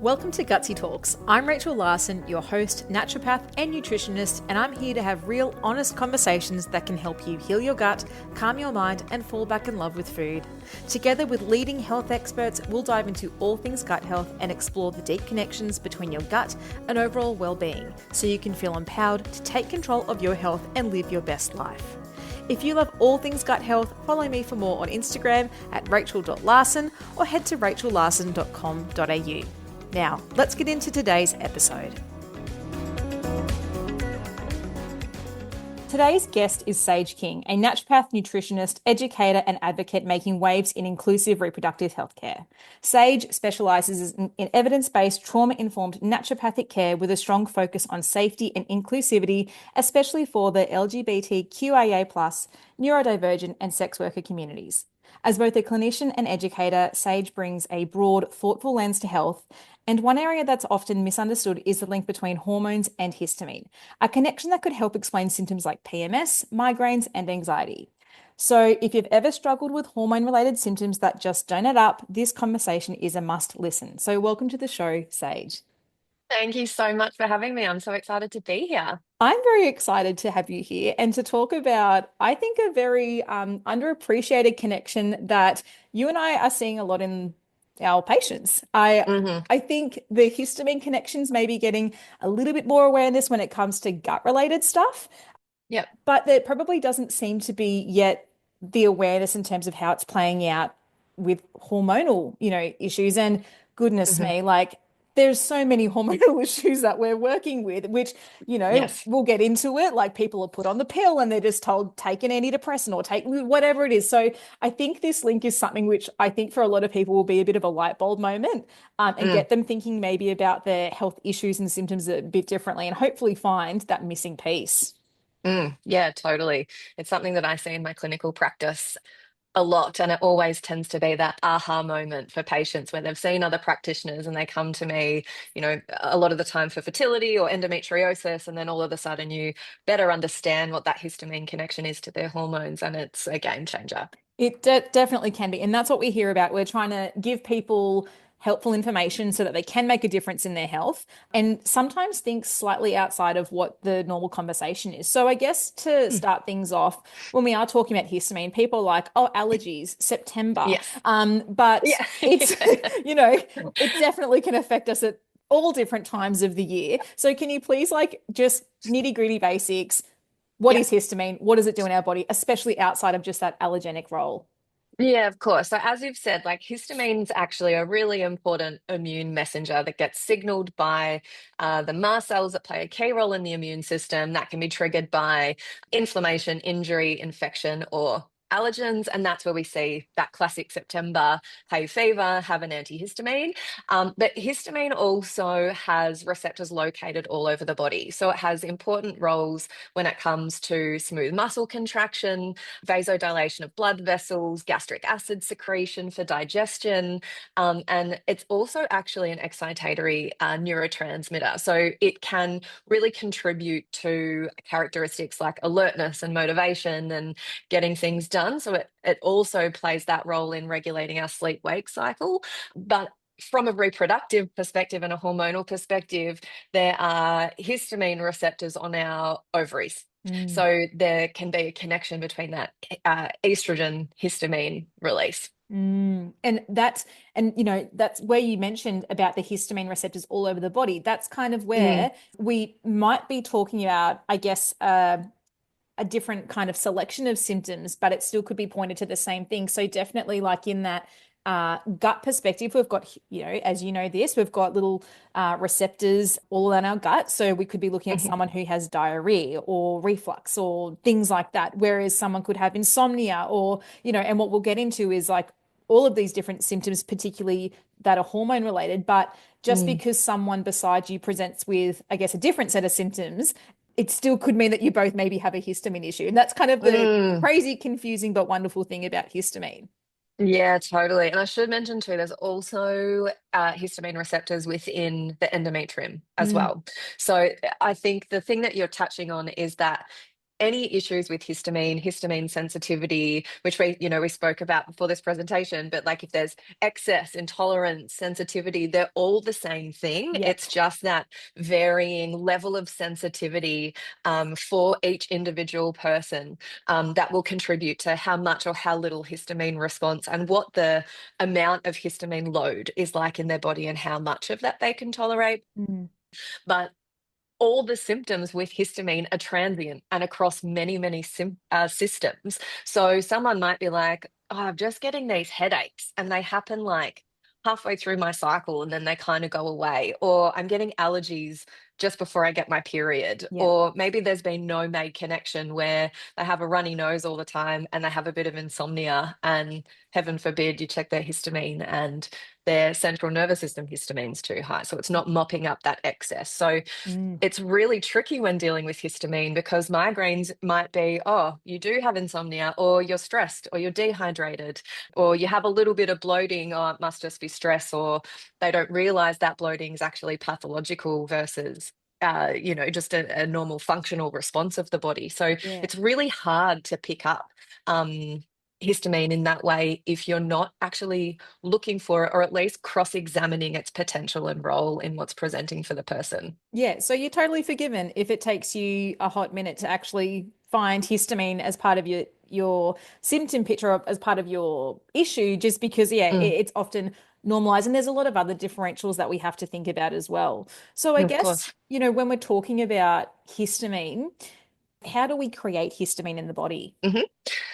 Welcome to Gutsy Talks. I'm Rachel Larson, your host, naturopath and nutritionist, and I'm here to have real, honest conversations that can help you heal your gut, calm your mind, and fall back in love with food. Together with leading health experts, we'll dive into all things gut health and explore the deep connections between your gut and overall well-being, so you can feel empowered to take control of your health and live your best life. If you love all things gut health, follow me for more on Instagram at rachel.larson or head to rachellarson.com.au. Now, let's get into today's episode. Today's guest is Sage King, a naturopath, nutritionist, educator, and advocate making waves in inclusive reproductive healthcare. Sage specializes in evidence-based, trauma-informed naturopathic care with a strong focus on safety and inclusivity, especially for the LGBTQIA+, neurodivergent, and sex worker communities. As both a clinician and educator, Sage brings a broad, thoughtful lens to health, and one area that's often misunderstood is the link between hormones and histamine, a connection that could help explain symptoms like PMS, migraines, and anxiety. So if you've ever struggled with hormone-related symptoms that just don't add up, this conversation is a must listen. So welcome to the show, Sage. Thank you so much for having me. I'm so excited to be here. I'm very excited to have you here and to talk about, I think, a very underappreciated connection that you and I are seeing a lot in our patients. Hmm. I think the histamine connections may be getting a little bit more awareness when it comes to gut-related stuff, Yep. but there probably doesn't seem to be yet the awareness in terms of how it's playing out with hormonal, issues. And goodness Hmm. me, like there's so many hormonal issues that we're working with, which, Yes. we'll get into it. Like people are put on the pill and they're just told take an antidepressant or take whatever it is. So I think this link is something which I think for a lot of people will be a bit of a light bulb moment, and Mm, get them thinking maybe about their health issues and symptoms a bit differently and hopefully find that missing piece. yeah, totally. It's something that I see in my clinical practice a lot, and it always tends to be that aha moment for patients where they've seen other practitioners and they come to me, a lot of the time for fertility or endometriosis, and then all of a sudden you better understand what that histamine connection is to their hormones, and it's a game changer. It definitely can be. And that's what we hear about. We're trying to give people helpful information so that they can make a difference in their health and sometimes think slightly outside of what the normal conversation is. So I guess to Mm. start things off, when we are talking about histamine, people are like, oh, allergies, September. Yes. But Yeah. it's, it definitely can affect us at all different times of the year. So can you please like just nitty gritty basics? What Yeah. is histamine? What does it do in our body, especially outside of just that allergenic role? Yeah, of course. So, as you've said, like histamine's actually a really important immune messenger that gets signaled by the mast cells that play a key role in the immune system that can be triggered by inflammation, injury, infection, or allergens. And that's where we see that classic September hay fever, have an antihistamine. But histamine also has receptors located all over the body. So, it has important roles when it comes to smooth muscle contraction, vasodilation of blood vessels, gastric acid secretion for digestion, and it's also actually an excitatory neurotransmitter. So it can really contribute to characteristics like alertness and motivation and getting things done. So it also plays that role in regulating our sleep wake cycle. But from a reproductive perspective and a hormonal perspective, there are histamine receptors on our ovaries. Mm. So there can be a connection between that estrogen histamine release. And that's where you mentioned about the histamine receptors all over the body. That's kind of Mm, where we might be talking about, I guess, a different kind of selection of symptoms, but it still could be pointed to the same thing. So definitely like in that gut perspective, we've got, as you know this, we've got little receptors all around our gut. So we could be looking at mhm. someone who has diarrhea or reflux or things like that, whereas someone could have insomnia or, and what we'll get into is like all of these different symptoms, particularly that are hormone related. But just Mm, because someone beside you presents with, I guess, a different set of symptoms, it still could mean that you both maybe have a histamine issue. And that's kind of the mm. crazy, confusing, but wonderful thing about histamine. Yeah, totally. And I should mention too, there's also histamine receptors within the endometrium as Mm, well. So I think the thing that you're touching on is that any issues with histamine sensitivity, which we spoke about before this presentation, but like if there's excess, intolerance, sensitivity, they're all the same thing. Yep. It's just that varying level of sensitivity for each individual person that will contribute to how much or how little histamine response and what the amount of histamine load is like in their body and how much of that they can tolerate. Mm. But all the symptoms with histamine are transient and across many, many systems. So someone might be like, oh, I'm just getting these headaches, and they happen like halfway through my cycle and then they kind of go away. Or I'm getting allergies just before I get my period. Yep. Or maybe there's been no made connection where they have a runny nose all the time and they have a bit of insomnia, and heaven forbid you check their histamine and their central nervous system histamine's too high. So it's not mopping up that excess. So Mm. it's really tricky when dealing with histamine, because migraines might be, oh, you do have insomnia, or you're stressed, or you're dehydrated, or you have a little bit of bloating, or it must just be stress, or they don't realize that bloating is actually pathological versus just a normal functional response of the body. So Yeah. it's really hard to pick up histamine in that way if you're not actually looking for it, or at least cross-examining its potential and role in what's presenting for the person. Yeah, so you're totally forgiven if it takes you a hot minute to actually find histamine as part of your symptom picture or as part of your issue, just because Mm, it's often normalized, and there's a lot of other differentials that we have to think about as well. So I of guess, course. when we're talking about histamine, how do we create histamine in the body? Mhm.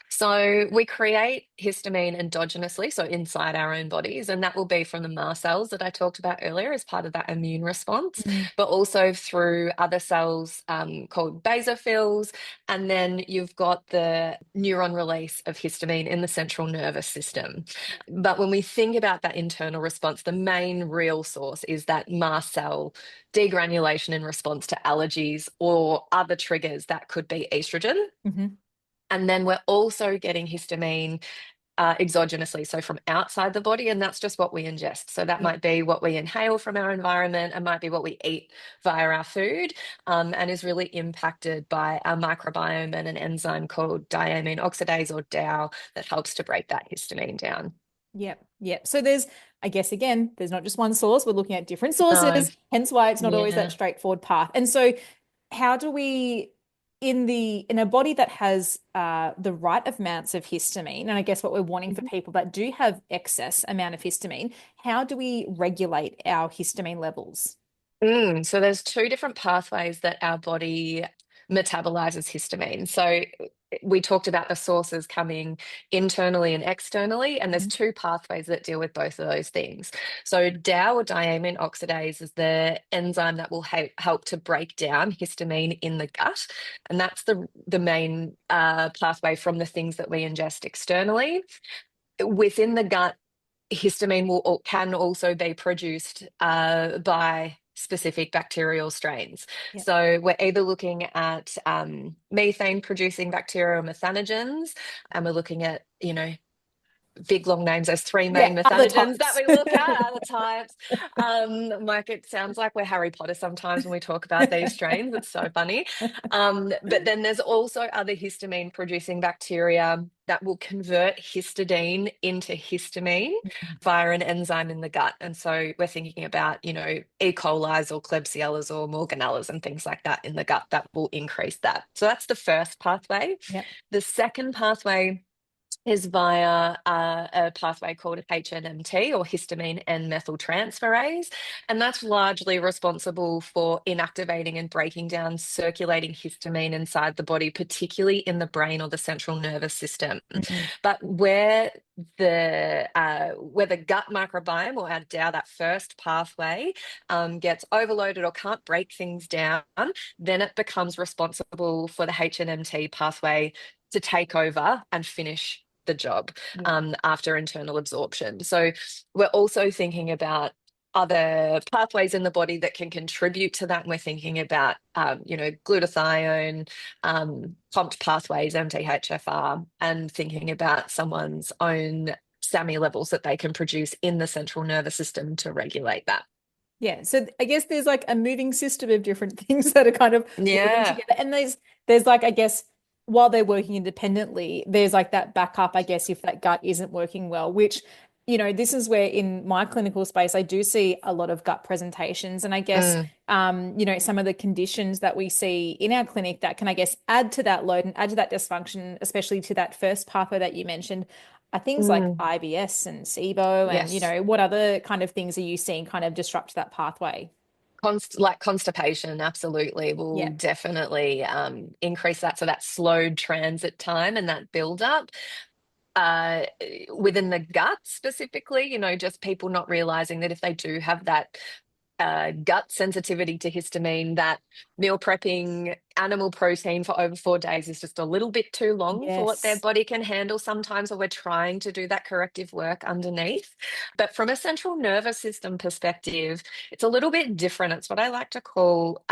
So we create histamine endogenously, so inside our own bodies, and that will be from the mast cells that I talked about earlier as part of that immune response, Mm. but also through other cells called basophils. And then you've got the neuron release of histamine in the central nervous system. Yeah. But when we think about that internal response, the main real source is that mast cell degranulation in response to allergies or other triggers that could be estrogen. Hmm. And then we're also getting histamine exogenously, so from outside the body, and that's just what we ingest. So that Yeah. might be what we inhale from our environment, and might be what we eat via our food, and is really impacted by our microbiome and an enzyme called diamine oxidase, or DAO, that helps to break that histamine down. Yep. Yep. So I guess again, there's not just one source. We're looking at different No, sources, hence why it's not always that yeah. straightforward path. And so how do we in a body that has the right amounts of histamine, and I guess what we're wanting for people that do have excess amount of histamine, how do we regulate our histamine levels? So there's two different pathways that our body metabolizes histamine. So we talked about the sources coming internally and externally, and there's Mhm. two pathways that deal with both of those things. So DAO, or diamine oxidase, is the enzyme that will help to break down histamine in the gut, and that's the main pathway from the things that we ingest externally. Within the gut, histamine can also be produced by specific bacterial strains. Yep. So we're either looking at methane producing bacteria or methanogens, and we're looking at, big long names. There's three Yeah, main other methanogens that types. we look at, other types. Like, it sounds like we're Harry Potter sometimes when we talk about these strains. It's so funny. But then there's also other histamine producing bacteria that will convert histidine into histamine via an enzyme in the gut. And so we're thinking about, E. coli's or Klebsiellas or Morganellas and things like that in the gut that will increase that. So that's the first pathway. Yep. The second pathway is via a pathway called HNMT, or histamine N methyltransferase. And that's largely responsible for inactivating and breaking down circulating histamine inside the body, particularly in the brain or the central nervous system. Mhm. But where the gut microbiome, or our DAO, that first pathway, gets overloaded or can't break things down, then it becomes responsible for the HNMT pathway to take over and finish the job Yeah. after internal absorption. So we're also thinking about other pathways in the body that can contribute to that. And we're thinking about, glutathione, pumped pathways, MTHFR, and thinking about someone's own SAMI levels that they can produce in the central nervous system to regulate that. Yeah, so I guess there's like a moving system of different things that are kind of working Yeah. together. And there's like, I guess, while they're working independently, there's like that backup, I guess, if that gut isn't working well, which, this is where in my clinical space, I do see a lot of gut presentations. And I guess, Mm, some of the conditions that we see in our clinic that can, I guess, add to that load and add to that dysfunction, especially to that first pathway that you mentioned, are things like mm. IBS and SIBO. And, Yes. what other kind of things are you seeing kind of disrupt that pathway? Like constipation, absolutely, will Yeah. definitely increase that. So that slowed transit time and that build up uh, within the gut specifically, just people not realizing that if they do have that gut sensitivity to histamine, that meal prepping animal protein for over 4 days is just a little bit too long for what their Yes. body can handle sometimes, or we're trying to do that corrective work underneath. But from a central nervous system perspective, it's a little bit different. It's what I like to call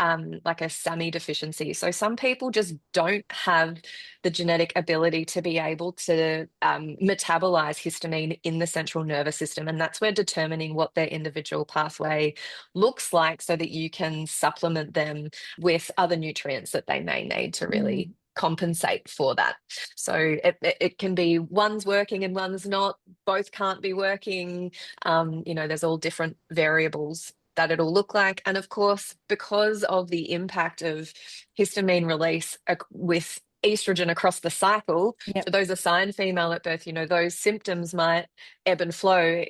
like a SAMI deficiency. So some people just don't have the genetic ability to be able to metabolize histamine in the central nervous system. And that's where determining what their individual pathway looks like so that you can supplement them with other nutrients that they may need to really Mm. compensate for that. So it can be one's working and one's not, both can't be working. There's all different variables that it'll look like. And of course, because of the impact of histamine release with estrogen across the cycle, for Yep. those assigned female at birth, those symptoms might ebb and flow,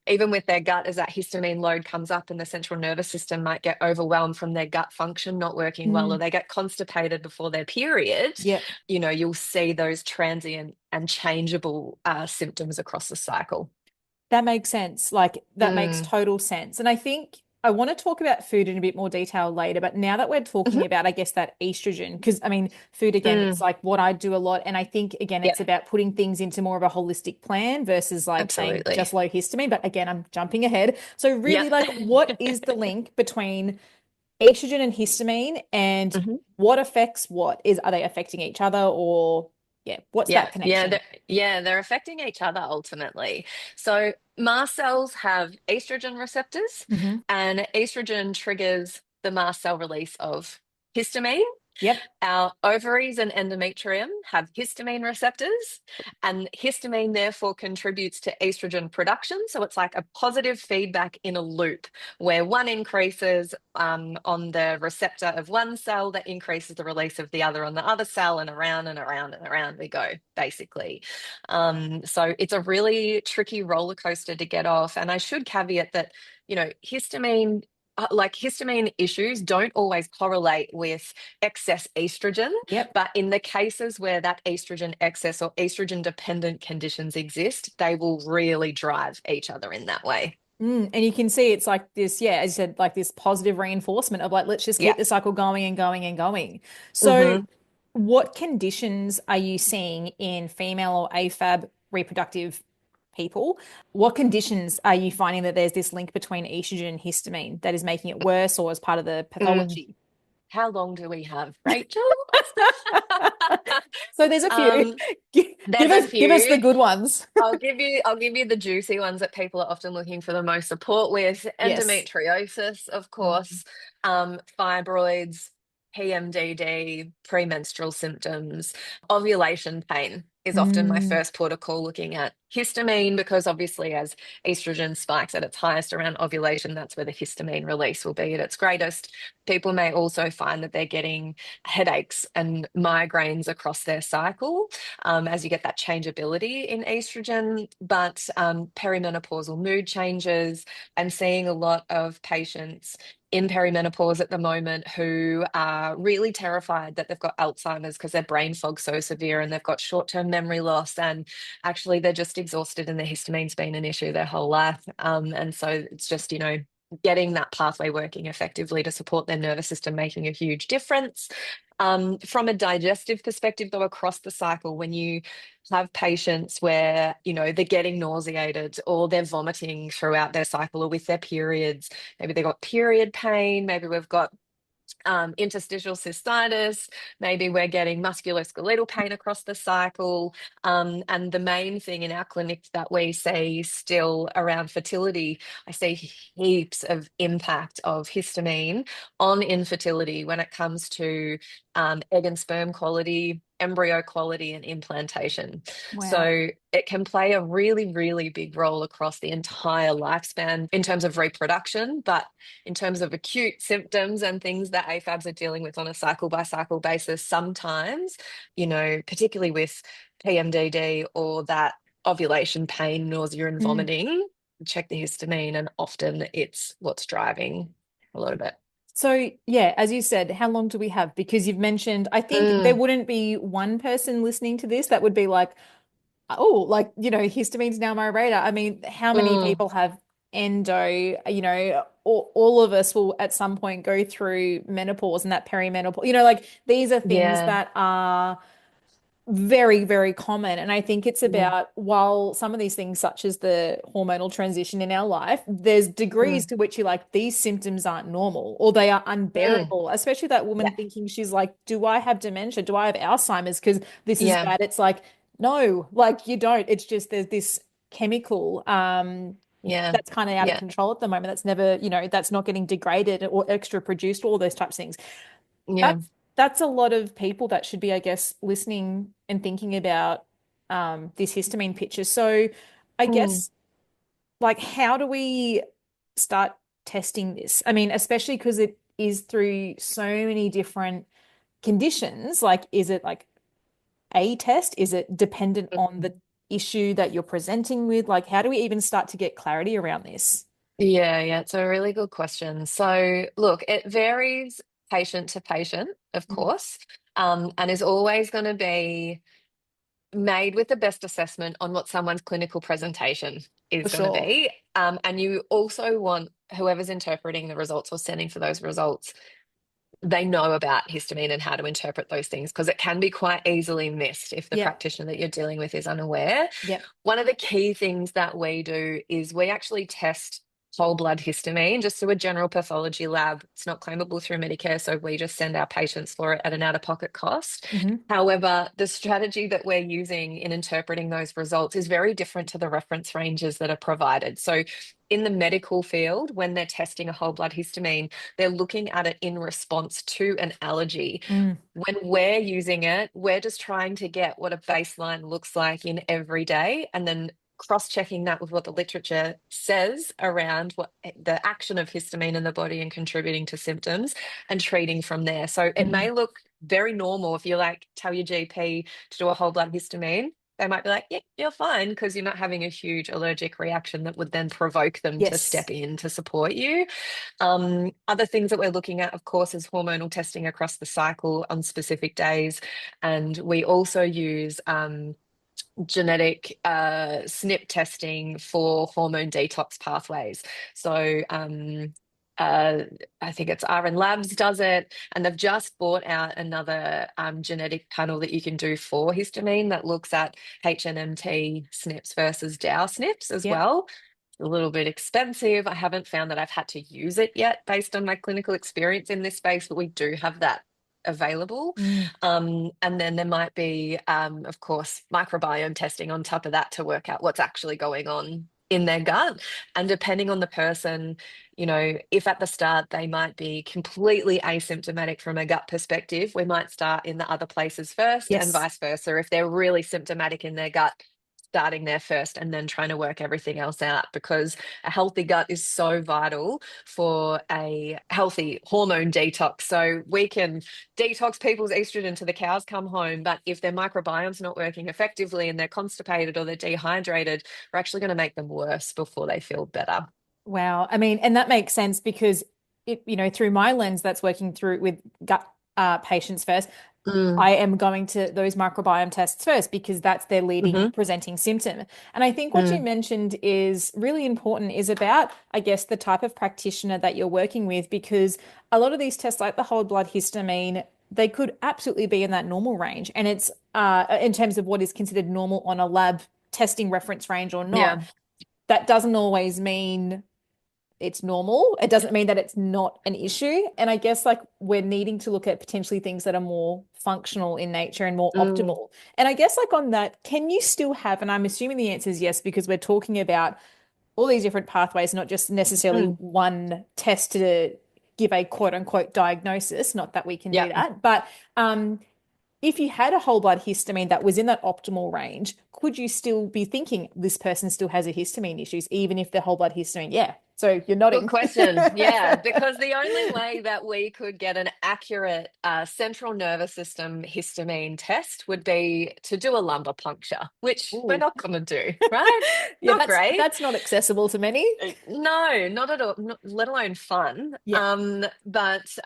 even with their gut, as that histamine load comes up and the central nervous system might get overwhelmed from their gut function not working well, or Mm. they get constipated before their period, Yep. you'll see those transient and changeable symptoms across the cycle. That makes sense. Like that makes Mm, total sense. And I think I want to talk about food in a bit more detail later, but now that we're talking mhm, about, I guess, that estrogen, because I mean, food again, it's mm, like what I do a lot. And I think, again, yeah, it's about putting things into more of a holistic plan versus like saying absolutely. just low histamine. But again, I'm jumping ahead. So, really, Yep. like, what is the link between estrogen and histamine and Mhm. what affects what? Are they affecting each other or, yeah, what's Yeah, that yeah, connection? they're affecting each other ultimately. So mast cells have estrogen receptors, Hmm. and estrogen triggers the mast cell release of histamine. Yep. Our ovaries and endometrium have histamine receptors, and histamine therefore contributes to estrogen production. So it's like a positive feedback in a loop where one increases on the receptor of one cell, that increases the release of the other on the other cell, and around and around and around we go, basically. So it's a really tricky roller coaster to get off. And I should caveat that, histamine. Like histamine issues don't always correlate with excess estrogen, Yep. but in the cases where that estrogen excess or estrogen dependent conditions exist, they will really drive each other in that way. And you can see it's like this, yeah, as you said, like this positive reinforcement of like, let's just keep Yeah. the cycle going and going and going. So, Hmm. what conditions are you seeing in female or AFAB reproductive people? What conditions are you finding that there's this link between estrogen and histamine that is making it worse or as part of the Mm. pathology? How long do we have, Rachel? So there's a few. um, Give there's a us the few. good ones. I'll give you the juicy ones that people are often looking for the most support with. Yes. Endometriosis, of Mm. course, fibroids, PMDD, premenstrual symptoms, ovulation pain is often my Mm. first port of call, looking at histamine, because obviously as estrogen spikes at its highest around ovulation, that's where the histamine release will be at its greatest. People may also find that they're getting headaches and migraines across their cycle, as you get that changeability in estrogen, but perimenopausal mood changes, and seeing a lot of patients in perimenopause at the moment who are really terrified that they've got Alzheimer's because their brain fog's so severe, and they've got short-term memory loss, and actually they're just exhausted and their histamine's been an issue their whole life. And so it's just, getting that pathway working effectively to support their nervous system, making a huge difference. From a digestive perspective, though, across the cycle, when you have patients where, they're getting nauseated or they're vomiting throughout their cycle or with their periods, maybe they've got period pain, maybe we've got interstitial cystitis, maybe we're getting musculoskeletal pain across the cycle. And the main thing in our clinic that we see still around fertility, I see heaps of impact of histamine on infertility when it comes to egg and sperm quality, embryo quality, and implantation. Wow. So it can play a really, really big role across the entire lifespan in terms of reproduction, but in terms of acute symptoms and things that AFABs are dealing with on a cycle by cycle basis, sometimes, particularly with PMDD or that ovulation pain, nausea, and Mm. vomiting, check the histamine, and often it's what's driving a lot of it. So, yeah, as you said, how long do we have? Because you've mentioned, I think there Mm, wouldn't be one person listening to this that would be like, oh, like, histamine's now my radar. I mean, how many mm, people have endo, all of us will at some point go through menopause and that perimenopause, like these are things yeah. that are very, very common. And I think it's Mm, about while some of these things, such as the hormonal transition in our life, there's degrees mm, to which you're like, these symptoms aren't normal or they are mm. unbearable, especially that Yeah. woman thinking she's like, do I have dementia? Do I have Alzheimer's? Because this is Yeah. bad. It's like, no, like you don't. It's just there's this chemical Yeah. that's kind of out of Yeah. control at the moment. That's never, that's not getting degraded or extra produced, all those types of things. Yeah. That's a lot of people that should be, I guess, listening and thinking about this histamine picture. So I Mm. guess like how do we start testing this? I mean, especially because it is through so many different conditions. Like, is it like a test? Is it dependent on the issue that you're presenting with? Like, how do we even start to get clarity around this? Yeah, yeah, it's a really good question. So, look, it varies patient to patient, of Mm, course, and is always going to be made with the best assessment on what someone's clinical presentation for is going to sure. be. And you also want whoever's interpreting the results or sending for those results, they know about histamine and how to interpret those things because it can be quite easily missed if the Yep. practitioner that you're dealing with is unaware. Yep. One of the key things that we do is we actually test whole blood histamine just through a general pathology lab. It's not claimable through Medicare, so we just send our patients for it at an out-of-pocket cost. Hmm. However, the strategy that we're using in interpreting those results is very different to the reference ranges that are provided. So in the medical field, when they're testing a whole blood histamine, they're looking at it in response to an allergy. Mm. When we're using it, we're just trying to get what a baseline looks like in every day and then cross-checking that with what the literature says around what the action of histamine in the body and contributing to symptoms and treating from there. So it Mm. may look very normal if you like tell your GP to do a whole blood histamine. They might be like, yeah, you're fine because you're not having a huge allergic reaction that would then provoke them to Yes. step in to support you. Other things that we're looking at, of course, is hormonal testing across the cycle on specific days. And we also use genetic SNP testing for hormone detox pathways. So uh, I think it's RN Labs does it, and they've just brought out another genetic panel that you can do for histamine that looks at HNMT SNPs versus DAO SNPs as Yep. well. A little bit expensive. I haven't found that I've had to use it yet based on my clinical experience in this space, but we do have that available. Mm. And then there might be, of course, microbiome testing on top of that to work out what's actually going on in their gut. And depending on the person, if at the start they might be completely asymptomatic from a gut perspective, we might start in the other places first and Yes. vice versa. If they're really symptomatic in their gut, starting there first and then trying to work everything else out because a healthy gut is so vital for a healthy hormone detox. So we can detox people's estrogen till the cows come home, but if their microbiome's not working effectively and they're constipated or they're dehydrated, we're actually going to make them worse before they feel better. Wow. I mean, and that makes sense because through my lens, that's working through with gut patients first. Mm, I am going to those microbiome tests first because that's their leading hmm presenting symptom. And I think what you mm, mentioned is really important is about, I guess, the type of practitioner that you're working with, because a lot of these tests, like the whole blood histamine, they could absolutely be in that normal range. And it's in terms of what is considered normal on a lab testing reference range or not. yeah. That doesn't always mean it's normal. It doesn't mean that it's not an issue. And I guess like we're needing to look at potentially things that are more functional in nature and more Mm, optimal. And I guess like on that, can you still have, and I'm assuming the answer is yes, because we're talking about all these different pathways, not just necessarily mm, one test to give a quote unquote diagnosis, not that we can do yeah. that, but if you had a whole blood histamine that was in that optimal range, could you still be thinking this person still has a histamine issues, even if the whole blood histamine? Yeah. So you're Good nodding. question. Yeah, because the only way that we could get an accurate central nervous system histamine test would be to do a lumbar puncture, which we're Ooh. not going to do, right? Yeah, Not that's great. that's not accessible to many. No, not at all, not, let alone fun. Yeah. But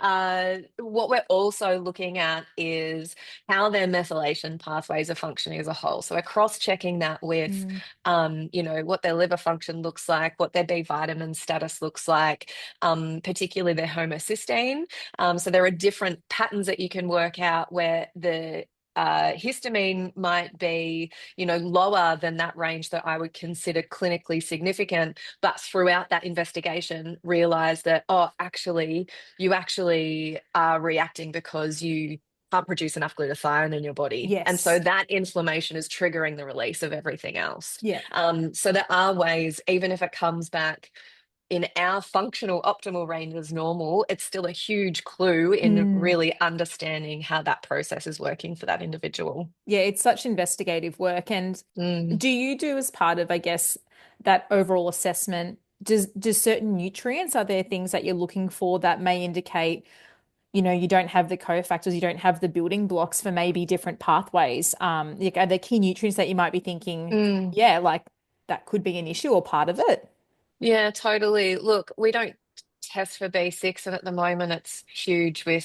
what we're also looking at is how their methylation pathways are functioning as a whole. So we're cross-checking that with, Mm, what their liver function looks like, what their B vitamin status looks like, particularly their homocysteine. So there are different patterns that you can work out where the histamine might be, lower than that range that I would consider clinically significant, but throughout that investigation, realize that, oh, actually, you actually are reacting because you can't produce enough glutathione in your body. And so yes. that inflammation is triggering the release of everything else. Yeah. So there are ways, even if it comes back in our functional optimal range as normal, it's still a huge clue in Mm. really understanding how that process is working for that individual. Yeah, it's such investigative work. And Mm, do you do as part of, I guess, that overall assessment, does certain nutrients, are there things that you're looking for that may indicate, you don't have the cofactors, you don't have the building blocks for maybe different pathways? Like, are there key nutrients that you might be thinking, mm. yeah, like that could be an issue or part of it? Yeah, totally. Look, we don't test for B6, and at the moment it's huge with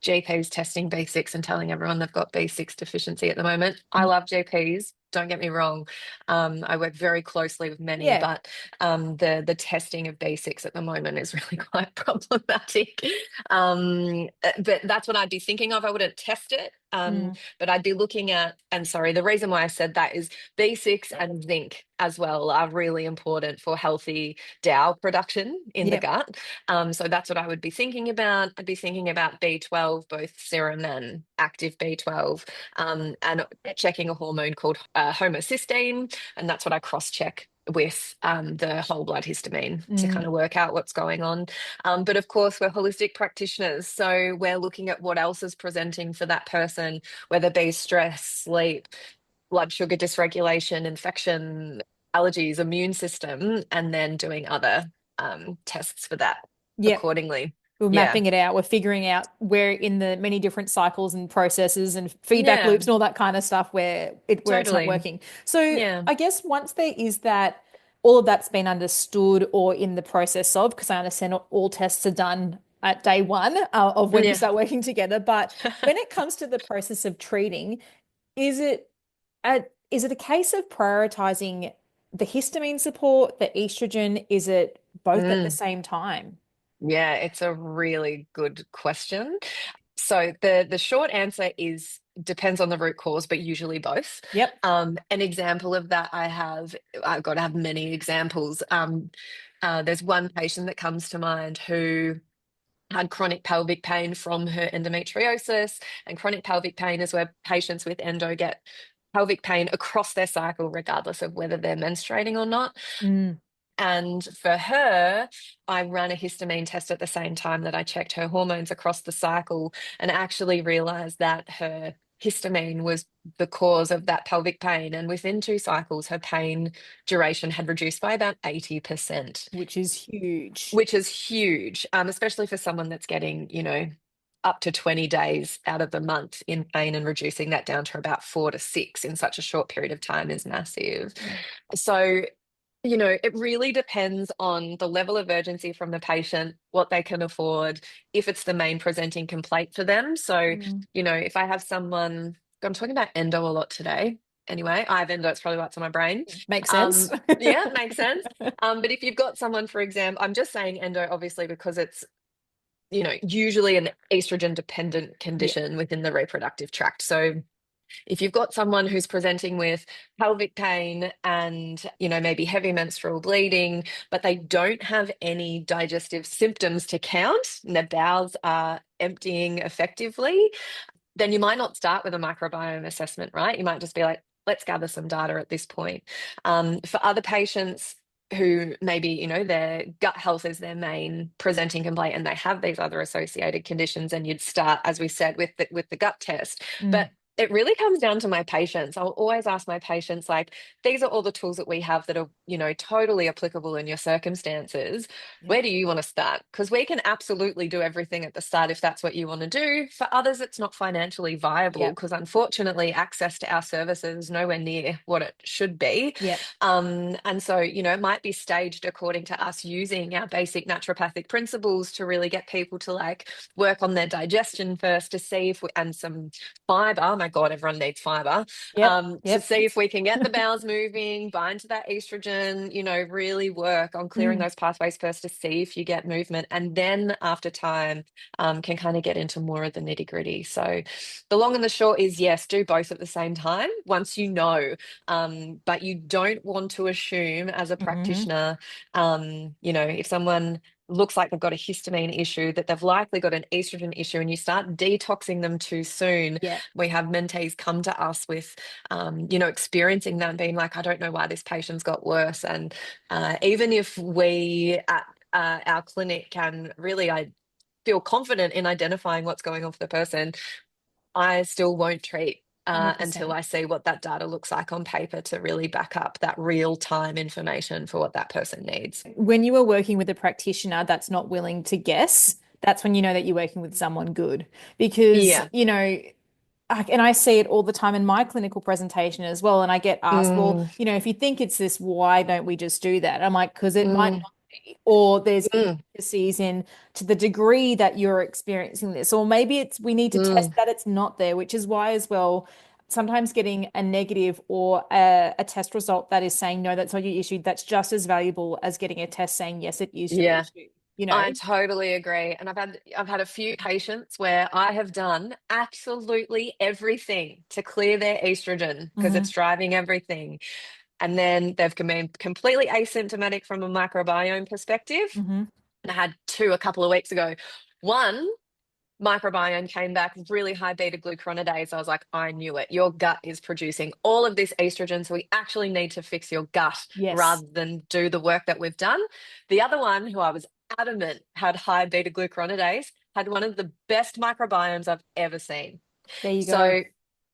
GPs testing B6 and telling everyone they've got B6 deficiency at the moment. I love GPs, don't get me wrong. I work very closely with many, Yeah. but the testing of B6 at the moment is really quite problematic. But that's what I'd be thinking of. I wouldn't test it. Mm. But I'd be looking at, and sorry, the reason why I said that is B6 and zinc as well are really important for healthy DAO production in the Yep. gut. So that's what I would be thinking about. I'd be thinking about B12, both serum and active B12, and checking a hormone called homocysteine. And that's what I cross check with the whole blood histamine to kind Mm. of work out what's going on. But of course, we're holistic practitioners. So we're looking at what else is presenting for that person, whether it be stress, sleep, blood sugar dysregulation, infection, allergies, immune system, and then doing other tests for that Yep. accordingly. We're Yeah, mapping it out. We're figuring out where in the many different cycles and processes and feedback yeah, loops and all that kind of stuff where it's not totally. working. So Yeah. I guess once there is that all of that's been understood or in the process of, because I understand not all tests are done at day one of when you Yeah. start working together, but when it comes to the process of treating, is it a case of prioritizing the histamine support, the estrogen? Is it both at the Mm. same time? Yeah, it's a really good question. So the short answer is depends on the root cause, but usually both. Yep. An example of that I've got to have many examples. There's one patient that comes to mind who had chronic pelvic pain from her endometriosis, and chronic pelvic pain is where patients with endo get pelvic pain across their cycle, regardless of whether they're menstruating or not. Mm. And for her, I ran a histamine test at the same time that I checked her hormones across the cycle, and actually realized that her histamine was the cause of that pelvic pain. And within 2 cycles, her pain duration had reduced by about 80%, Which is huge. which is huge, especially for someone that's getting, up to 20 days out of the month in pain, and reducing that down to about 4 to 6 in such a short period of time is massive. So it really depends on the level of urgency from the patient, what they can afford, if it's the main presenting complaint for them. So, Mm. if I have someone, I'm talking about endo a lot today. Anyway, I have endo, it's probably what's on my brain. Makes sense. Yeah, makes sense. But if you've got someone, for example, I'm just saying endo, obviously, because it's, usually an estrogen dependent Yeah. condition within the reproductive tract. So, If you've got someone who's presenting with pelvic pain and, maybe heavy menstrual bleeding, but they don't have any digestive symptoms to count, and their bowels are emptying effectively, then you might not start with a microbiome assessment, right? You might just be like, let's gather some data at this point. For other patients who maybe, their gut health is their main presenting complaint and they have these other associated conditions, and you'd start, as we said, with the gut test. Mm. But it really comes down to my patients. I'll always ask my patients, like, these are all the tools that we have that are, totally applicable in your circumstances. Yep. Where do you want to start? Because we can absolutely do everything at the start if that's what you want to do. For others, it's not financially viable Yep. because unfortunately, access to our services is nowhere near what it should be. Yep. And so, it might be staged according to us using our basic naturopathic principles to really get people to like work on their digestion first to see if we, and some fiber. Oh my God, everyone needs fiber. Yep. To Yep. see if we can get the bowels moving, bind to that estrogen, really work on clearing Mm. those pathways first to see if you get movement. And then after time, can kind of get into more of the nitty gritty. So the long and the short is yes, do both at the same time once you know. But you don't want to assume as a Mm-hmm. practitioner, if someone looks like they've got a histamine issue, that they've likely got an estrogen issue, and you start detoxing them too soon. Yep. We have mentees come to us with, experiencing that and being like, I don't know why this patient's got worse. And even if we at our clinic can really, I feel confident in identifying what's going on for the person, I still won't treat until 100%. I see what that data looks like on paper to really back up that real time information for what that person needs. When you are working with a practitioner that's not willing to guess, that's when you know that you're working with someone good. Because, Yeah. and I see it all the time in my clinical presentation as well. And I get asked, well, Mm, if you think it's this, why don't we just do that? I'm like, because it might mm, not be. Or there's mm, intricacies in to the degree that you're experiencing this. Or maybe it's we need to test mm. that it's not there, which is why as well, sometimes getting a negative or a test result that is saying, no, that's not your issue, that's just as valuable as getting a test saying, yes, it is your Yeah. issue, I totally agree. And I've had a few patients where I have done absolutely everything to clear their estrogen because Hmm. it's driving everything. And then they've been completely asymptomatic from a microbiome perspective. Hmm. And I had two a couple of weeks ago. One microbiome came back really high beta glucuronidase. I was like, I knew it. Your gut is producing all of this estrogen. So we actually need to fix your gut Yes, rather than do the work that we've done. The other one, who I was adamant had high beta glucuronidase, had one of the best microbiomes I've ever seen. there you go. So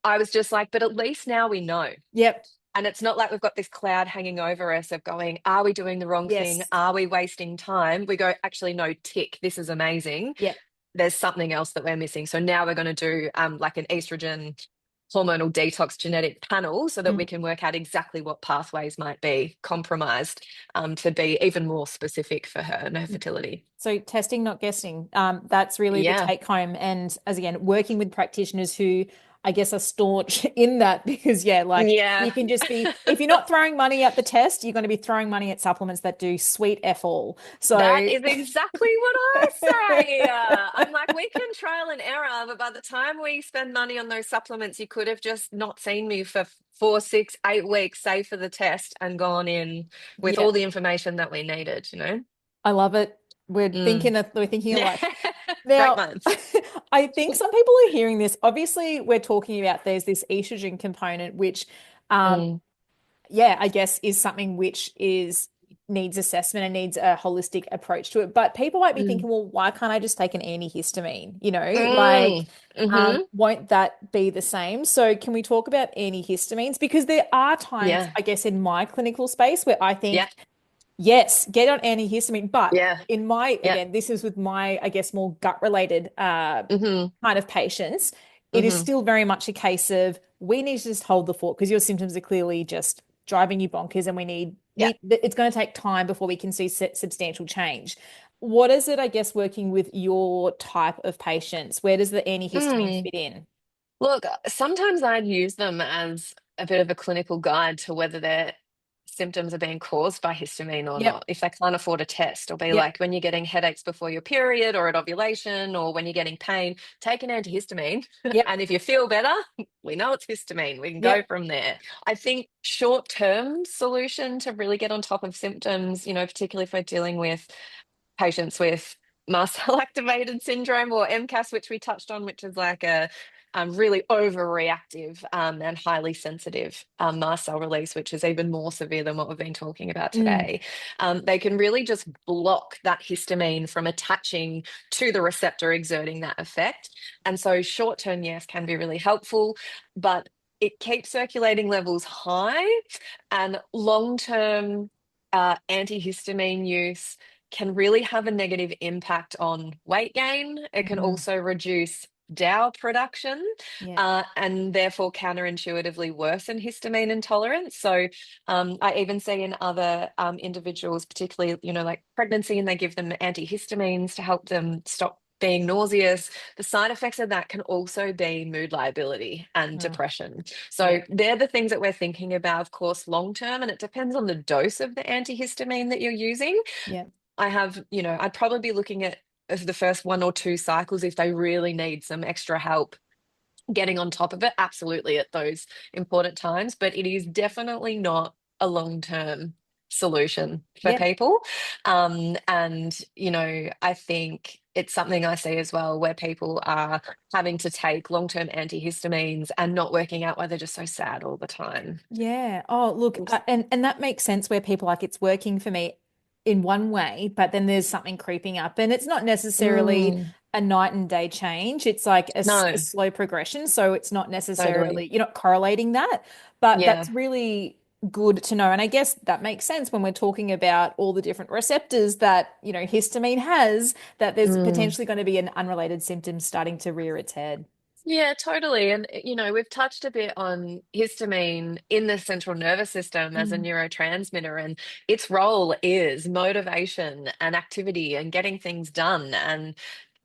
I was just like, but at least now we know. Yep. And it's not like we've got this cloud hanging over us of going, are we doing the wrong thing? Yes. Are we wasting time? We go, actually, no, tick, this is amazing. Yep. There's something else that we're missing. So now we're going to do like an estrogen hormonal detox genetic panel so that Mm. we can work out exactly what pathways might be compromised, to be even more specific for her and her fertility. So testing, not guessing. That's really the Yeah. take home. And as again, working with practitioners who I guess are staunch in that because yeah, like you Yeah. can just be if you're not throwing money at the test, you're going to be throwing money at supplements that do sweet F all. That So is exactly what I say. I'm like, we can trial and error, but by the time we spend money on those supplements, you could have just not seen me for 4, 6, 8 weeks, say for the test, and gone in with yeah, all the information that we needed. I love it. Mm. We're thinking alike. Great Now, minds. I think some people are hearing this. Obviously, we're talking about there's this estrogen component, which Mm, yeah, I guess is something which is needs assessment and needs a holistic approach to it. But people might be mm, thinking, well, why can't I just take an antihistamine? mm, mm-hmm. Won't that be the same? So can we talk about antihistamines? Because there are times, Yeah, I guess, in my clinical space where I yeah, think, yes, get on antihistamine, but yeah, in my, yeah. again, this is with my, I guess, more gut related Mm-hmm, kind of patients, it is mm-hmm. still very much a case of we need to just hold the fort because your symptoms are clearly just driving you bonkers and we Yeah. need it's going to take time before we can see substantial change. What is it, I guess, working with your type of patients? Where does the antihistamine Mm. fit in? Look, sometimes I'd use them as a bit of a clinical guide to whether they're symptoms are being caused by histamine or Yep. not. If they can't afford a test, or be Yep. like when you're getting headaches before your period or at ovulation, or when you're getting pain, take an antihistamine. Yep. And if you feel better, we know it's histamine. We can go Yep. from there. I think short-term solution to really get on top of symptoms, particularly if we're dealing with patients with mast cell activated syndrome or MCAS, which we touched on, which is like a really overreactive and highly sensitive mast cell release, which is even more severe than what we've been talking about Mm. today. They can really just block that histamine from attaching to the receptor, exerting that effect. And so short term, yes, can be really helpful, but it keeps circulating levels high, and long term antihistamine use can really have a negative impact on weight gain. It can Mm. also reduce DAO production Yeah. and therefore counterintuitively worsen histamine intolerance. So I even see in other individuals, particularly, like pregnancy, and they give them antihistamines to help them stop being nauseous. The side effects of that can also be mood liability and Mm. depression. So Yeah. they're the things that we're thinking about, of course, long term, and it depends on the dose of the antihistamine that you're using. Yeah. I have, I'd probably be looking at the first one or two cycles if they really need some extra help getting on top of it, absolutely at those important times. But it is definitely not a long-term solution for Yeah. people. And, I think it's something I see as well where people are having to take long-term antihistamines and not working out why they're just so sad all the time. Yeah. Oh, look, and that makes sense where people are like it's working for me in one way, but then there's something creeping up, and it's not necessarily Mm, a night and day change. It's like a no, slow progression, so it's not necessarily totally. you're not correlating that, but Yeah. that's really good to know. And I guess that makes sense when we're talking about all the different receptors that, histamine has, that there's Mm. potentially going to be an unrelated symptom starting to rear its head. Yeah, totally. And, we've touched a bit on histamine in the central nervous system as a Mm. neurotransmitter, and its role is motivation and activity and getting things done and,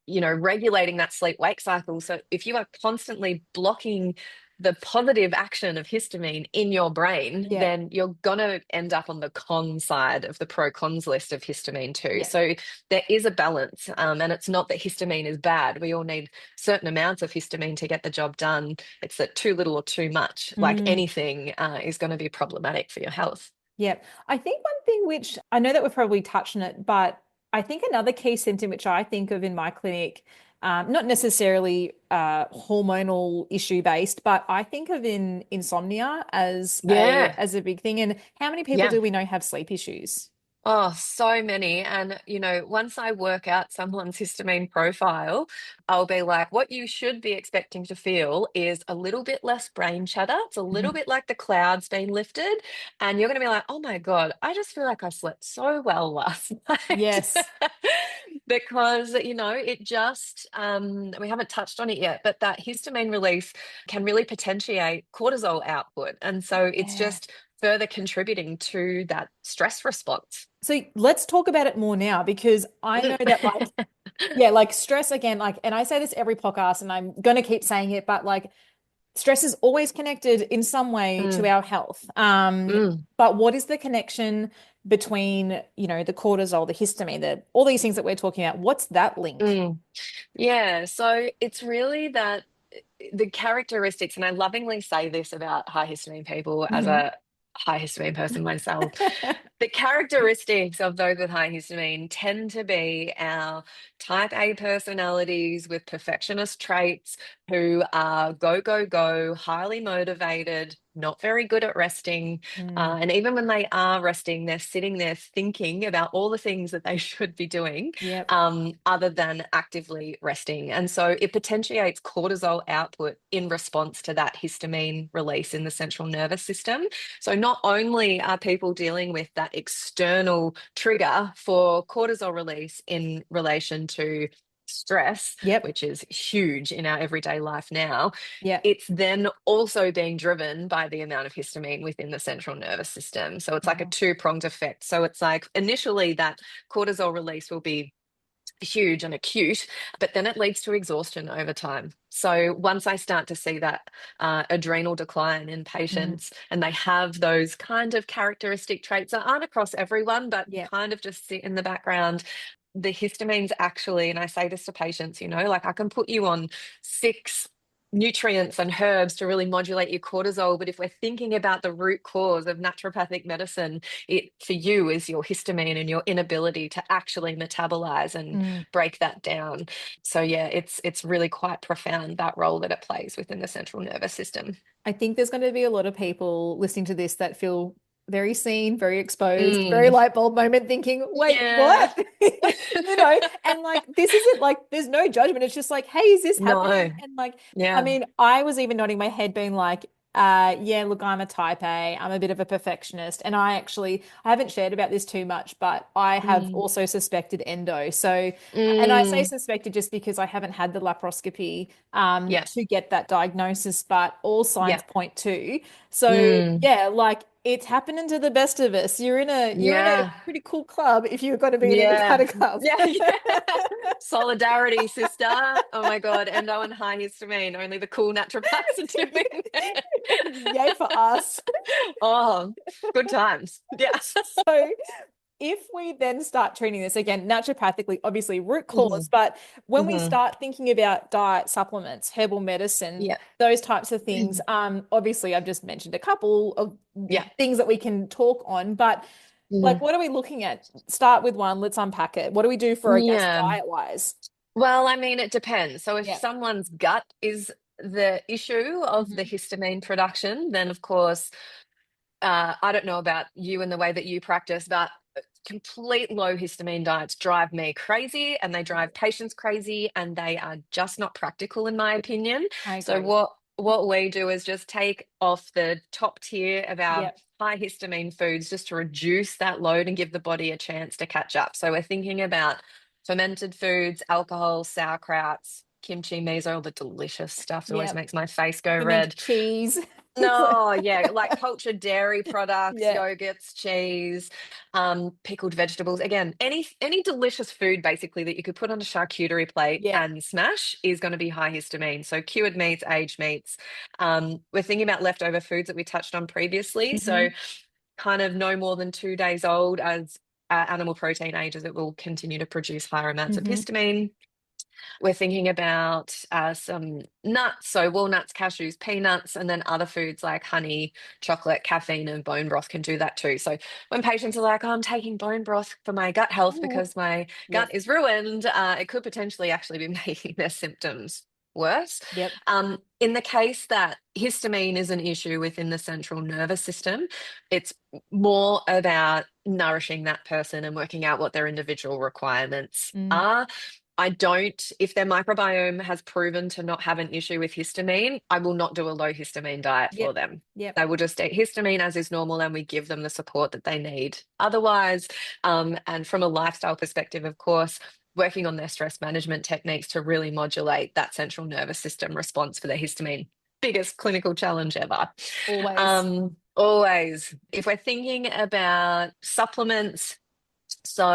regulating that sleep wake cycle. So if you are constantly blocking the positive action of histamine in your brain, Yeah. then you're going to end up on the con side of the pro cons list of histamine too. Yeah. So there is a balance. And it's not that histamine is bad. We all need certain amounts of histamine to get the job done. It's that too little or too much, like Mm. anything, is going to be problematic for your health. Yeah. I think one thing which I know that we've probably touched on it, but I think another key symptom which I think of in my clinic, not necessarily hormonal issue based, but I think of in insomnia as a Yeah. as a big thing. And how many people Yeah. do we know have sleep issues? Oh, so many. And, once I work out someone's histamine profile, I'll be like, what you should be expecting to feel is a little bit less brain chatter. It's a little Mhm. bit like the clouds being lifted. And you're going to be like, oh my God, I just feel like I slept so well last night. Yes. Because, it just, we haven't touched on it yet, but that histamine release can really potentiate cortisol output. And so it's Yeah. just further contributing to that stress response. So let's talk about it more now because I know that like yeah, like stress again, like, and I say this every podcast and I'm going to keep saying it, but like stress is always connected in some way to Mm, our health. mm, But what is the connection between, the cortisol, the histamine, all these things that we're talking about? What's that link? mm. Yeah, so it's really that the characteristics, and I lovingly say this about high histamine people as Mhm. a high histamine person myself. The characteristics of those with high histamine tend to be our type A personalities with perfectionist traits who are go, go, go, highly motivated, not very good at resting. Mm, And even when they are resting, they're sitting there thinking about all the things that they should be doing yep. other than actively resting. And so it potentiates cortisol output in response to that histamine release in the central nervous system. So not only are people dealing with that external trigger for cortisol release in relation to stress, Yep. which is huge in our everyday life now, Yep. it's then also being driven by the amount of histamine within the central nervous system. So it's like a Wow. two-pronged effect. So it's like initially that cortisol release will be huge and acute, but then it leads to exhaustion over time. So once I start to see that adrenal decline in Mm. patients and they have those kind of characteristic traits that aren't across everyone, but Yeah. kind of just sit in the background, the histamines actually, and I say this to patients, like I can put you on 6 nutrients and herbs to really modulate your cortisol. But if we're thinking about the root cause of naturopathic medicine, it for you is your histamine and your inability to actually metabolize and Mm. break that down. So yeah, it's really quite profound, that role that it plays within the central nervous system. I think there's going to be a lot of people listening to this that feel very seen, very exposed, very Mm, light bulb moment thinking, wait, yeah. what? And like, this isn't like, there's no judgment. It's just like, hey, is this happening? No. And like, I Yeah. mean, I was even nodding my head being like, yeah, look, I'm a type A. I'm a bit of a perfectionist. And I haven't shared about this too much, but I have Mm, also suspected endo. So, and I say mm, suspected just because I haven't had the laparoscopy yeah. to get that diagnosis, but all signs Yeah. point to. So Mm, yeah, like it's happening to the best of us. You're in a yeah. pretty cool club if you're going to be in any kind Yeah. of club. Yeah. Yeah. Solidarity, sister. Oh my God. Endo and high histamine. Only the cool naturopaths are doing it. Yay for us. Oh, good times. Yeah. So if we then start treating this again naturopathically, obviously root cause, hmm but when we hmm start thinking about diet, supplements, herbal medicine, Yeah. those types of things, obviously I've just mentioned a couple of Yeah. things that we can talk on, but like hmm what are we looking at? Start with one, let's unpack it. What do we do for, I guess, Yeah. diet wise? Well, I mean, it depends. So if Yeah. someone's gut is the issue of the Hmm. histamine production, then of course, I don't know about you and the way that you practice, but complete low histamine diets drive me crazy and they drive patients crazy and they are just not practical in my opinion. I So agree. what we do is just take off the top tier of our Yeah. high histamine foods just to reduce that load and give the body a chance to catch up. So we're thinking about fermented foods, alcohol, sauerkrauts, kimchi, miso, all the delicious stuff that always Yeah. makes my face go Fermented red. cheese. No, yeah, like cultured dairy products, Yeah. yogurts, cheese, pickled vegetables. Again, any delicious food basically that you could put on a charcuterie plate Yeah. and smash is going to be high histamine. So cured meats, aged meats. We're thinking about leftover foods that we touched on previously. So Hmm. kind of no more than 2 days old as animal protein ages, it will continue to produce higher amounts of Hmm. histamine. We're thinking about some nuts, so walnuts, cashews, peanuts, and then other foods like honey, chocolate, caffeine, and bone broth can do that too. So when patients are like, oh, I'm taking bone broth for my gut health Ooh. because my gut Yes. is ruined, it could potentially actually be making their symptoms worse. Yep. In the case that histamine is an issue within the central nervous system, it's more about nourishing that person and working out what their individual requirements Mm. are. If their microbiome has proven to not have an issue with histamine, I will not do a low histamine diet for Yep. them. Yep. They will just eat histamine as is normal and we give them the support that they need. Otherwise, and from a lifestyle perspective, of course, working on their stress management techniques to really modulate that central nervous system response for their histamine. Biggest clinical challenge ever. Always. Always. If we're thinking about supplements, so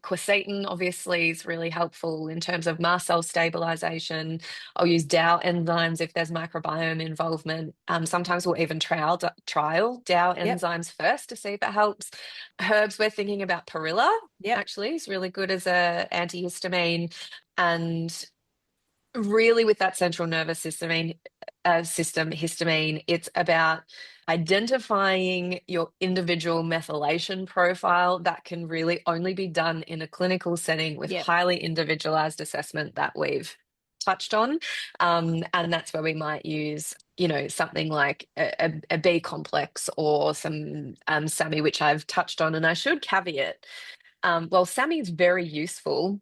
quercetin obviously is really helpful in terms of mast cell stabilization. I'll use DAO enzymes if there's microbiome involvement. Sometimes we'll even trial DAO Yep. enzymes first to see if it helps. Herbs, we're thinking about perilla Yep. actually is really good as a antihistamine. And really with that central nervous system histamine, it's about identifying your individual methylation profile that can really only be done in a clinical setting with Yep. highly individualized assessment that we've touched on. And that's where we might use something like a B complex or some SAMI, which I've touched on. And I should caveat, well, SAMI is very useful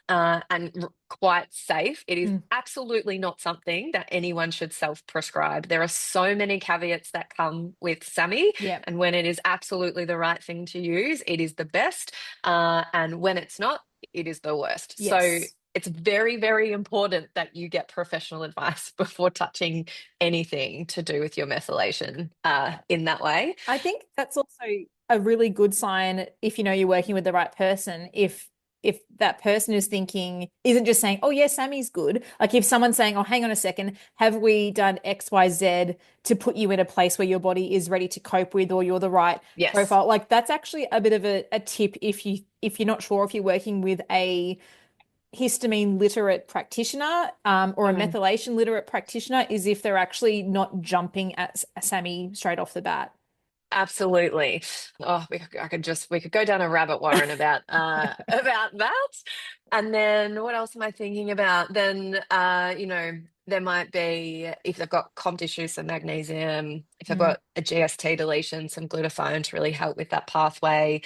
and quite safe. It is Mm. absolutely not something that anyone should self-prescribe. There are so many caveats that come with SAMI, Yep. and when it is absolutely the right thing to use, it is the best. And when it's not, it is the worst. So Yes. it's very, very important that you get professional advice before touching anything to do with your methylation in that way. I think that's also a really good sign if you know you're working with the right person. If if that person is thinking, isn't just saying, oh yeah, Sammy's good. Like if someone's saying, oh, hang on a second, have we done XYZ to put you in a place where your body is ready to cope with, or you're the right Yes. profile? Like that's actually a bit of a tip if you're not sure if you're working with a histamine literate practitioner or a Mm. methylation literate practitioner, is if they're actually not jumping at Sammy straight off the bat. Absolutely. Oh, we could go down a rabbit warren about that. And then what else am I thinking about? Then there might be, if they've got COMT issues, some magnesium, if they've Mm, got a GST deletion, some glutathione to really help with that pathway.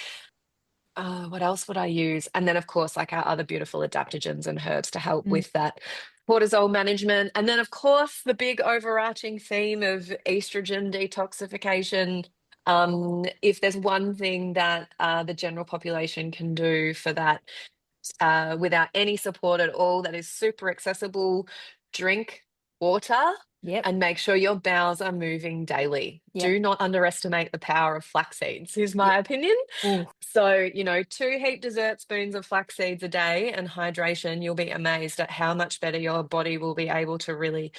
What else would I use? And then, of course, like our other beautiful adaptogens and herbs to help mm, with that cortisol management. And then, of course, the big overarching theme of estrogen detoxification. If there's one thing that the general population can do for that without any support at all, that is super accessible, drink water yep, and make sure your bowels are moving daily. yep, Do not underestimate the power of flax seeds, is yep. my opinion. Oh, So, 2 heaped dessert spoons of flax seeds a day and hydration, you'll be amazed at how much better your body will be able to really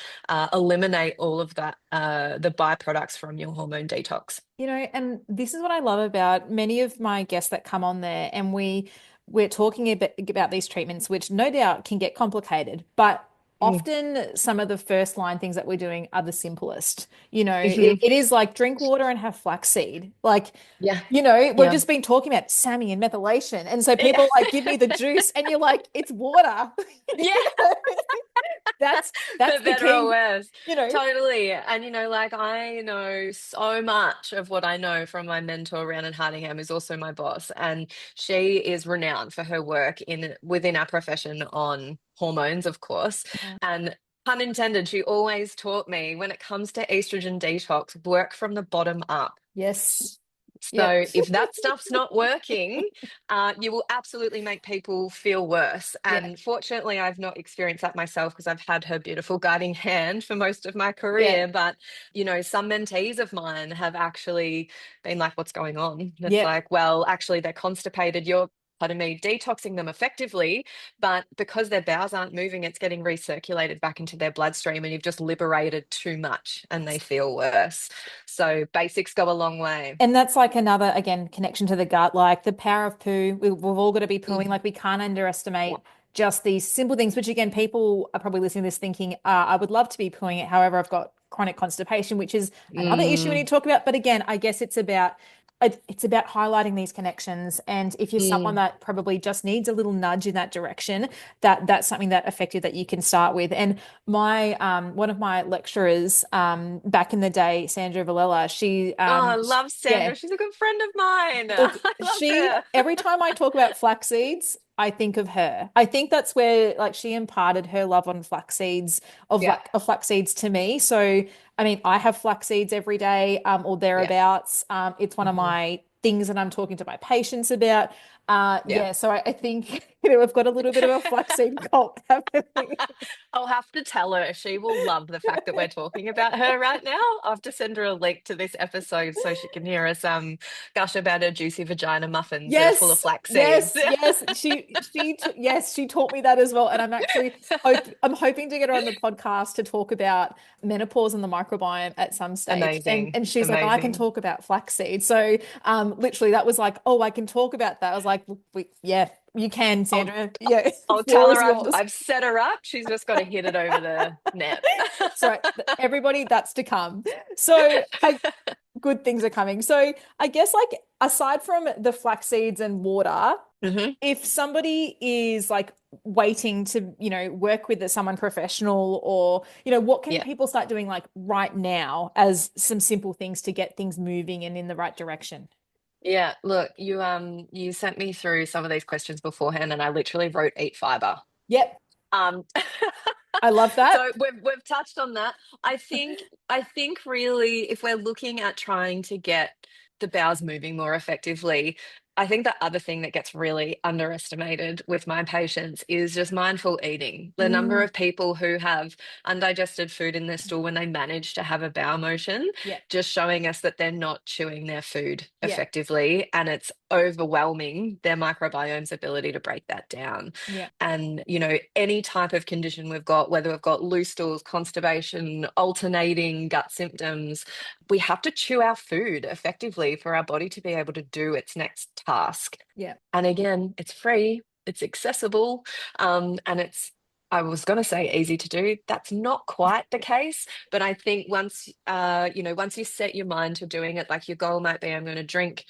eliminate all of that, the byproducts from your hormone detox. and this is what I love about many of my guests that come on there, and we're talking about these treatments, which no doubt can get complicated, but Mm. often some of the first line things that we're doing are the simplest. Mhm. It is like drink water and have flaxseed. Like, Yeah. we've Yeah. just been talking about SAMe and methylation. And so Yeah. people are like, give me the juice, and you're like, it's water. Yeah. That's For the better or key, worse. you know. Totally. And like I know so much of what I know from my mentor, Rhiannon Hardingham, is also my boss. And she is renowned for her work in within our profession on hormones, of course. And pun intended, she always taught me when it comes to estrogen detox, work from the bottom up. Yes. Yep. So if that stuff's not working, you will absolutely make people feel worse. Yeah. And fortunately, I've not experienced that myself because I've had her beautiful guiding hand for most of my Yeah. career. But, some mentees of mine have actually been like, what's going on? And it's Yep. like, well, actually, they're constipated. You're, pardon me, detoxing them effectively, but because their bowels aren't moving, it's getting recirculated back into their bloodstream, and you've just liberated too much and they feel worse. So basics go a long way. And that's like another, again, connection to the gut, like the power of poo. We've all got to be pooing. Mm. Like we can't underestimate just these simple things, which again, people are probably listening to this thinking, I would love to be pooing it. However, I've got chronic constipation, which is another issue we need Mm, to talk about. But again, I guess it's about highlighting these connections. And if you're someone mm. that probably just needs a little nudge in that direction, that's something that effective that you can start with. And my one of my lecturers back in the day, Sandra Valella, Oh, I love yeah. Sandra. She's a good friend of mine. Look, I love she her. every time I talk about flax seeds, I think of her. I think that's where like she imparted her love on flax seeds Yeah. of flax seeds to me. So I mean, I have flax seeds every day, or Yeah. thereabouts. It's one of Hmm. my things that I'm talking to my patients about. Yeah. Yeah, so I think we've got a little bit of a flaxseed cult happening. I'll have to tell her. She will love the fact that we're talking about her right now. I'll have to send her a link to this episode so she can hear us gush about her juicy vagina muffins that are full of Yes, flax seeds. yes, yes. Yes, she taught me that as well. And I'm hoping to get her on the podcast to talk about menopause and the microbiome at some stage. And Amazing. she's like, I can Amazing. talk about flaxseed. So literally that was like, oh, I can talk about that. I was like, yeah, you can, I'll Sandra. Yeah, I'll tell floor her is yours. I've set her up. She's just got to hit it over the net. So everybody, that's to come. So I good things are coming. So I guess like aside from the flax seeds and water, Hmm. if somebody is like waiting to, work with someone professional or, what can Yeah. people start doing like right now as some simple things to get things moving and in the right direction? Yeah, look, you sent me through some of these questions beforehand and I literally wrote eat fiber. Yep, Um I love that. so we've touched on that. I think really if we're looking at trying to get the bowels moving more effectively, I think the other thing that gets really underestimated with my patients is just mindful eating. The number Mm, of people who have undigested food in their stool when they manage to have a bowel motion, yeah, just showing us that they're not chewing their food yeah, effectively, and it's overwhelming their microbiome's ability to break that down. yeah, And, any type of condition we've got, whether we've got loose stools, constipation, alternating gut symptoms, we have to chew our food effectively for our body to be able to do its next task. yeah. And again, it's free, it's accessible, and I was going to say easy to do. That's not quite the case, but I think once you set your mind to doing it, like your goal might be, I'm going to drink,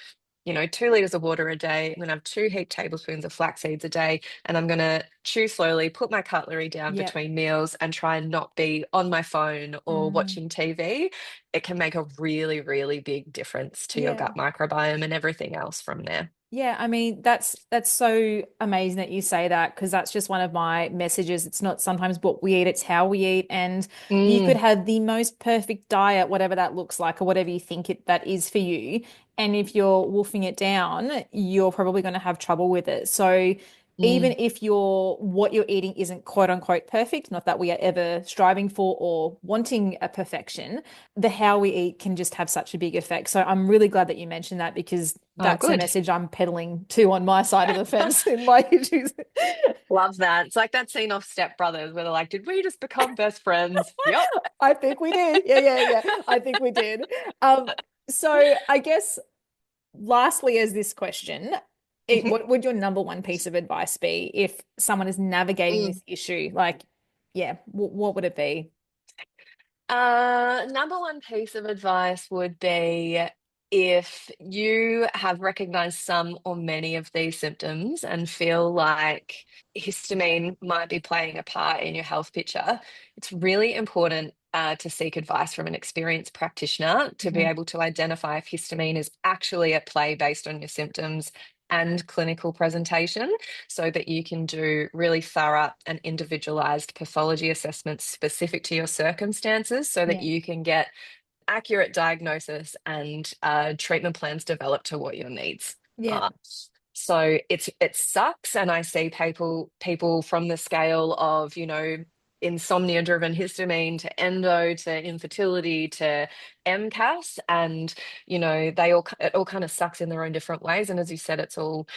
2 liters of water a day. I'm going to have 2 heaped tablespoons of flax seeds a day, and I'm going to chew slowly, put my cutlery down Yeah. between meals, and try and not be on my phone or Mm, watching TV. It can make a really, really big difference to your yeah. gut microbiome and everything else from there. Yeah, I mean that's so amazing that you say that because that's just one of my messages. It's not sometimes what we eat, it's how we eat. And you could Mm. have the most perfect diet, whatever that looks like, or whatever you think that is for you. And if you're wolfing it down, you're probably going to have trouble with it. So even Mm. if what you're eating isn't quote unquote perfect, not that we are ever striving for or wanting a perfection, the how we eat can just have such a big effect. So I'm really glad that you mentioned that because Oh, that's a good. message I'm peddling to on my side of the fence in my issues. Love that. It's like that scene off Step Brothers where they're like, did we just become best friends? Yep. I think we did. Yeah, yeah, yeah. I think we did. Um, so I guess lastly, as this question, what would your number one piece of advice be if someone is navigating Mm. this issue? Like, yeah, what would it be? Number one piece of advice would be if you have recognized some or many of these symptoms and feel like histamine might be playing a part in your health picture, it's really important to seek advice from an experienced practitioner to be Mhm. able to identify if histamine is actually at play based on your symptoms and clinical presentation so that you can do really thorough and individualized pathology assessments specific to your circumstances so that Yeah, you can get accurate diagnosis and treatment plans developed to what your needs yeah, are. So it sucks, and I see people from the scale of insomnia driven histamine to endo to infertility to MCAS, and it all kind of sucks in their own different ways. And as you said, it's all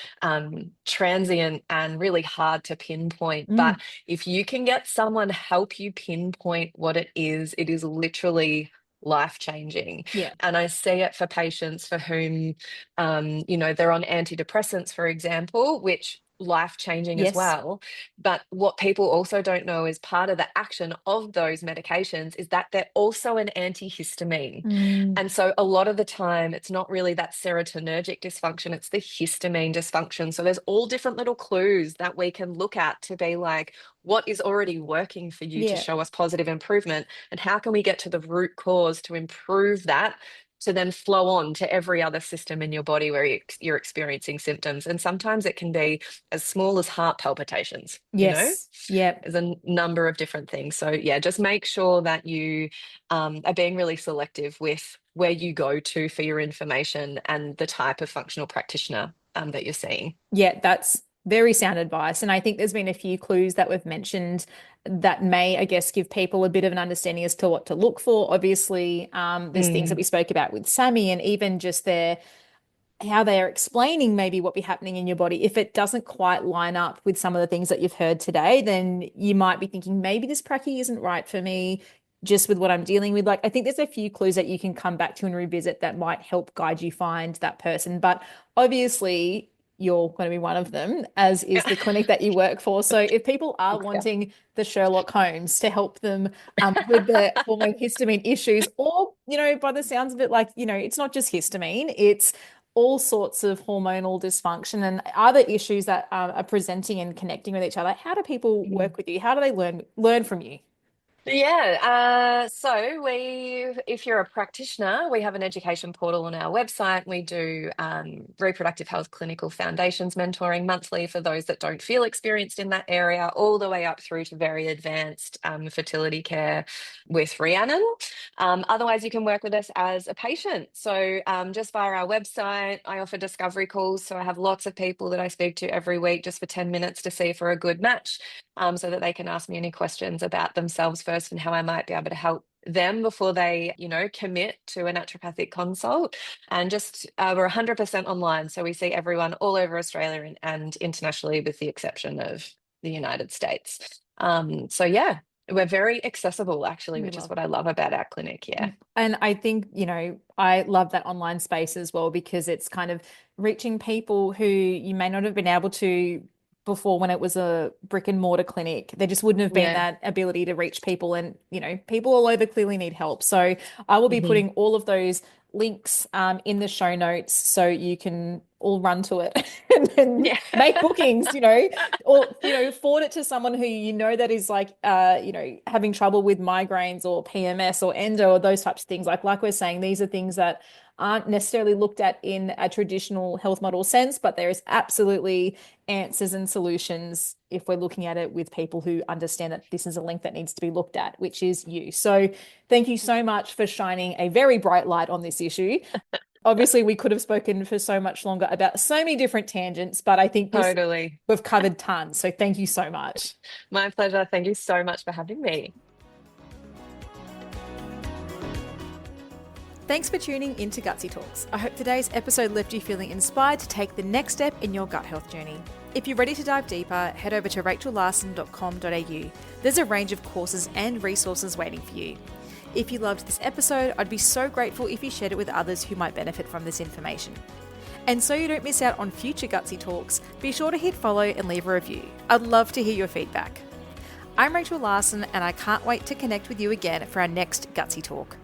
transient and really hard to pinpoint. mm, But if you can get someone help you pinpoint what it is literally life changing. yeah, And I see it for patients for whom, they're on antidepressants, for example, which life changing as yes, well. But what people also don't know is part of the action of those medications is that they're also an antihistamine. mm, And so a lot of the time, it's not really that serotonergic dysfunction, it's the histamine dysfunction. So there's all different little clues that we can look at to be like, what is already working for you to yeah, show us positive improvement? And how can we get to the root cause to improve that? To then flow on to every other system in your body where you're experiencing symptoms. And sometimes it can be as small as heart palpitations, yes, yeah. There's a number of different things. So, yeah, just make sure that you are being really selective with where you go to for your information and the type of functional practitioner that you're seeing. Yeah, that's very sound advice. And I think there's been a few clues that we've mentioned that may, I guess, give people a bit of an understanding as to what to look for. Obviously, there's things that Mm. we spoke about with Sammy and even just their how they are explaining maybe what be happening in your body. If it doesn't quite line up with some of the things that you've heard today, then you might be thinking maybe this pracky isn't right for me, just with what I'm dealing with. Like, I think there's a few clues that you can come back to and revisit that might help guide you find that person. But obviously, you're going to be one of them, as is the clinic that you work for. So if people are Yeah. wanting the Sherlock Holmes to help them with the hormone histamine issues, or, by the sounds of it, like, it's not just histamine, it's all sorts of hormonal dysfunction and other issues that are presenting and connecting with each other. How do people Mm. work with you? How do they learn from you? Yeah, if you're a practitioner, we have an education portal on our website. We do reproductive health clinical foundations mentoring monthly for those that don't feel experienced in that area, all the way up through to very advanced fertility care with Rhiannon. Otherwise, you can work with us as a patient. So just via our website, I offer discovery calls. So I have lots of people that I speak to every week just for 10 minutes to see if we're a good match, so that they can ask me any questions about themselves first and how I might be able to help them before they, commit to a naturopathic consult. And just we're 100% online. So we see everyone all over Australia and internationally, with the exception of the United States. So yeah, we're very accessible actually, We which is love what I love about our clinic. Yeah. that. And I think, I love that online space as well because it's kind of reaching people who you may not have been able to before when it was a brick and mortar clinic. There just wouldn't have been Yeah. that ability to reach people and, people all over clearly need help. So I will be Mhm. putting all of those links in the show notes so you can all run to it and then Yeah. make bookings, or forward it to someone who that is like having trouble with migraines or PMS or endo or those types of things. Like we're saying, these are things that aren't necessarily looked at in a traditional health model sense, but there is absolutely answers and solutions if we're looking at it with people who understand that this is a link that needs to be looked at, which is you. So thank you so much for shining a very bright light on this issue. Obviously, we could have spoken for so much longer about so many different tangents, but I think this Totally. we've covered tons. So thank you so much. My pleasure. Thank you so much for having me. Thanks for tuning into Gutsy Talks. I hope today's episode left you feeling inspired to take the next step in your gut health journey. If you're ready to dive deeper, head over to rachellarson.com.au. There's a range of courses and resources waiting for you. If you loved this episode, I'd be so grateful if you shared it with others who might benefit from this information. And so you don't miss out on future Gutsy Talks, be sure to hit follow and leave a review. I'd love to hear your feedback. I'm Rachel Larson, and I can't wait to connect with you again for our next Gutsy Talk.